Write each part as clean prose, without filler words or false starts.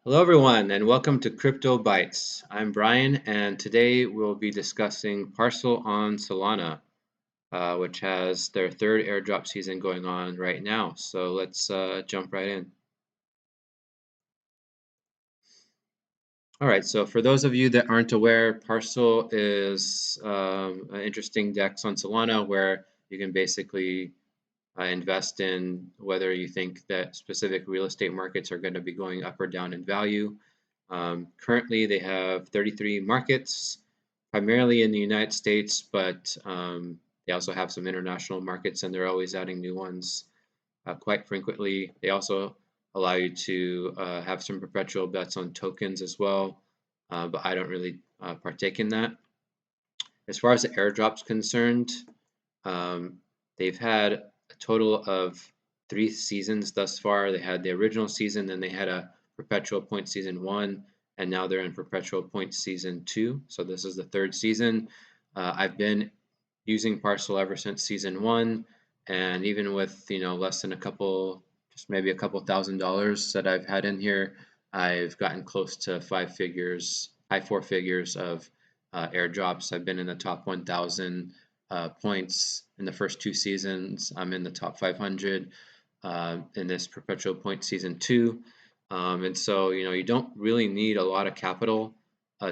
Hello, everyone, and welcome to Crypto Bytes. I'm Brian, and today we'll be discussing Parcl on Solana, which has their third airdrop season going on right now. So let's jump right in. All right, so for those of you that aren't aware, Parcl is an interesting DEX on Solana where you can basically invest in whether you think that specific real estate markets are going to be going up or down in value. Currently, they have 33 markets, primarily in the United States, but they also have some international markets, and they're always adding new ones quite frequently. They also allow you to have some perpetual bets on tokens as well, but I don't really partake in that. As far as the airdrop's concerned, they've had a total of 3 seasons thus far. They had the original season, then they had a perpetual point season 1, and now they're in perpetual point season 2. So this is the third season. I've been using Parcl ever since season 1, and even with less than a couple, just maybe a couple $1,000s that I've had in here, I've gotten close to 5 figures, high 4 figures of airdrops. I've been in the top 1,000 points in the first 2 seasons. I'm in the top 500 in this perpetual point season 2. And so, you don't really need a lot of capital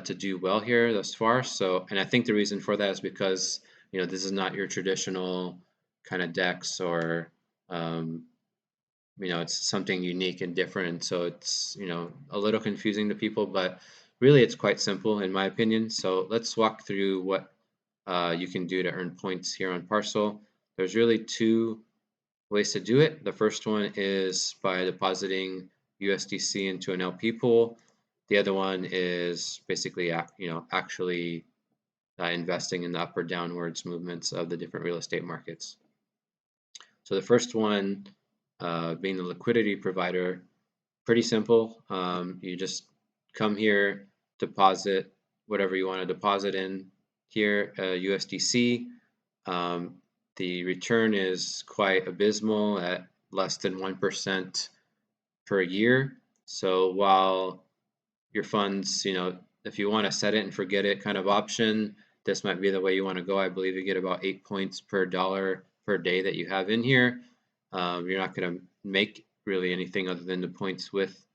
to do well here thus far. So, and I think the reason for that is because, this is not your traditional kind of DEX or, it's something unique and different. So it's, a little confusing to people, but really it's quite simple in my opinion. So let's walk through what you can do to earn points here on Parcl. There's really 2 ways to do it. The first one is by depositing USDC into an LP pool. The other one is basically, actually investing in the up or downwards movements of the different real estate markets. So the first one, being the liquidity provider, pretty simple. You just come here, deposit whatever you want to deposit in here, USDC. The return is quite abysmal at less than 1% per year. So while your funds, if you want to set it and forget it kind of option, this might be the way you want to go. I believe you get about 8 points per dollar per day that you have in here. You're not going to make really anything other than the points with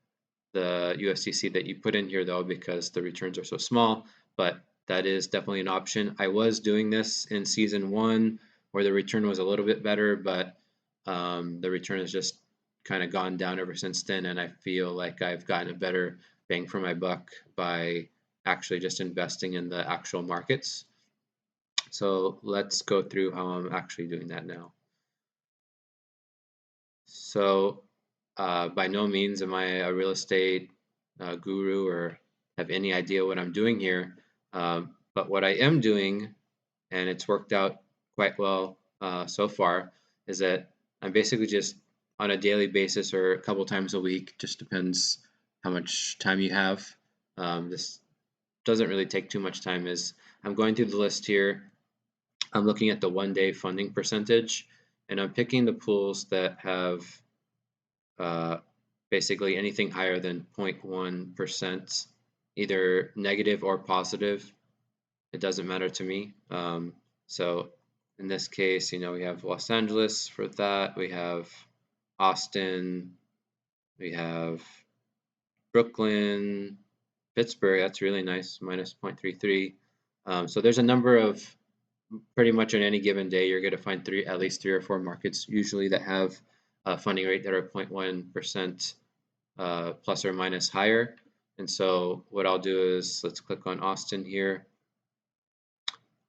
the USDC that you put in here though, because the returns are so small, but that is definitely an option. I was doing this in season 1 where the return was a little bit better, but the return has just kind of gone down ever since then, and I feel like I've gotten a better bang for my buck by actually just investing in the actual markets. So let's go through how I'm actually doing that now. So by no means am I a real estate guru or have any idea what I'm doing here. But what I am doing, and it's worked out quite well so far, is that I'm basically just on a daily basis or a couple times a week, just depends how much time you have. This doesn't really take too much time, is I'm going through the list here. I'm looking at the 1-day funding percentage, and I'm picking the pools that have basically anything higher than 0.1%, either negative or positive. It doesn't matter to me. So in this case, we have Los Angeles for that. We have Austin. We have Brooklyn, Pittsburgh. That's really nice, minus 0.33. So there's a number of, pretty much on any given day, you're going to find at least 3 or 4 markets usually that have a funding rate that are 0.1% plus or minus higher. And so what I'll do is, let's click on Austin here.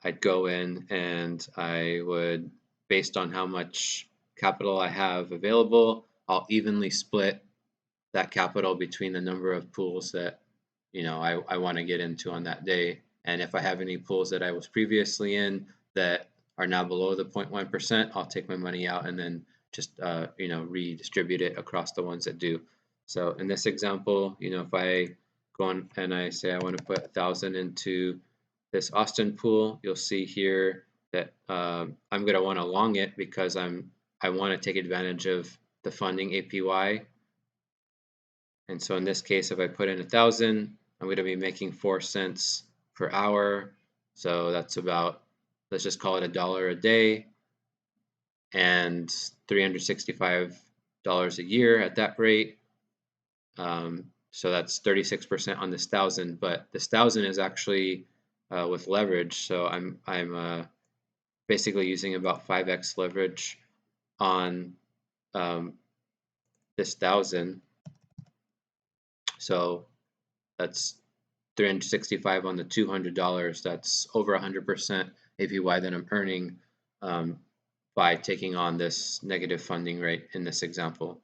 I'd go in and I would, based on how much capital I have available, I'll evenly split that capital between the number of pools that I want to get into on that day. And if I have any pools that I was previously in that are now below the 0.1%, I'll take my money out and then just redistribute it across the ones that do. So in this example, if I go on and I say I want to put 1,000 into this Austin pool, you'll see here that I'm going to want to long it because I want to take advantage of the funding APY. And so in this case, if I put in 1,000, I'm going to be making 4 cents per hour. So that's about, let's just call it $1 a day and $365 a year at that rate. So that's 36% on this 1,000, but this 1,000 is actually with leverage. So I'm basically using about 5x leverage on this 1,000. So that's 365 on the $200. That's over 100% APY that I'm earning by taking on this negative funding rate in this example.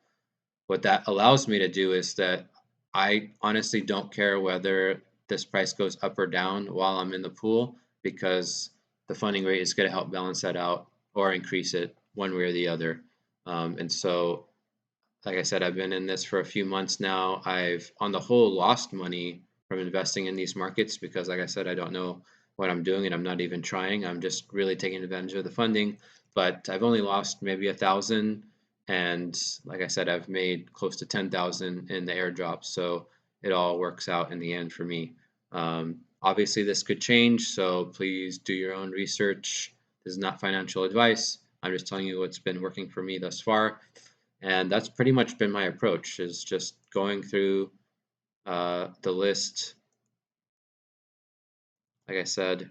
What that allows me to do is that I honestly don't care whether this price goes up or down while I'm in the pool, because the funding rate is going to help balance that out or increase it one way or the other. And so, like I said, I've been in this for a few months now. I've, on the whole, lost money from investing in these markets because, like I said, I don't know what I'm doing and I'm not even trying. I'm just really taking advantage of the funding. But I've only lost maybe 1,000, and like I said, I've made close to 10,000 in the airdrop. So it all works out in the end for me. Obviously, this could change, so please do your own research. This is not financial advice. I'm just telling you what's been working for me thus far. And that's pretty much been my approach, is just going through the list, like I said,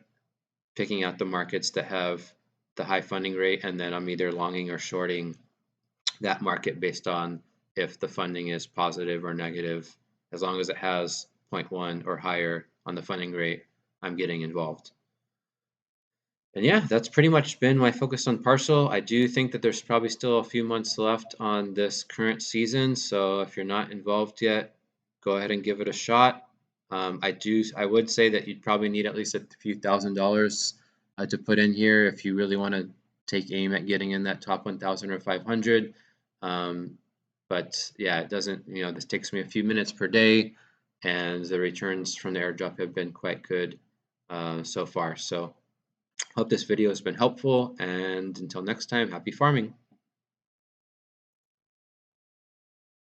picking out the markets that have the high funding rate, and then I'm either longing or shorting that market based on if the funding is positive or negative. As long as it has 0.1 or higher on the funding rate, I'm getting involved. And yeah, that's pretty much been my focus on Parcl. I do think that there's probably still a few months left on this current season. So if you're not involved yet, go ahead and give it a shot. I would say that you'd probably need at least a few $1,000s to put in here if you really want to take aim at getting in that top 1,000 or 500. But yeah, it doesn't, this takes me a few minutes per day, and the returns from the airdrop have been quite good so far. So hope this video has been helpful, and until next time, happy farming.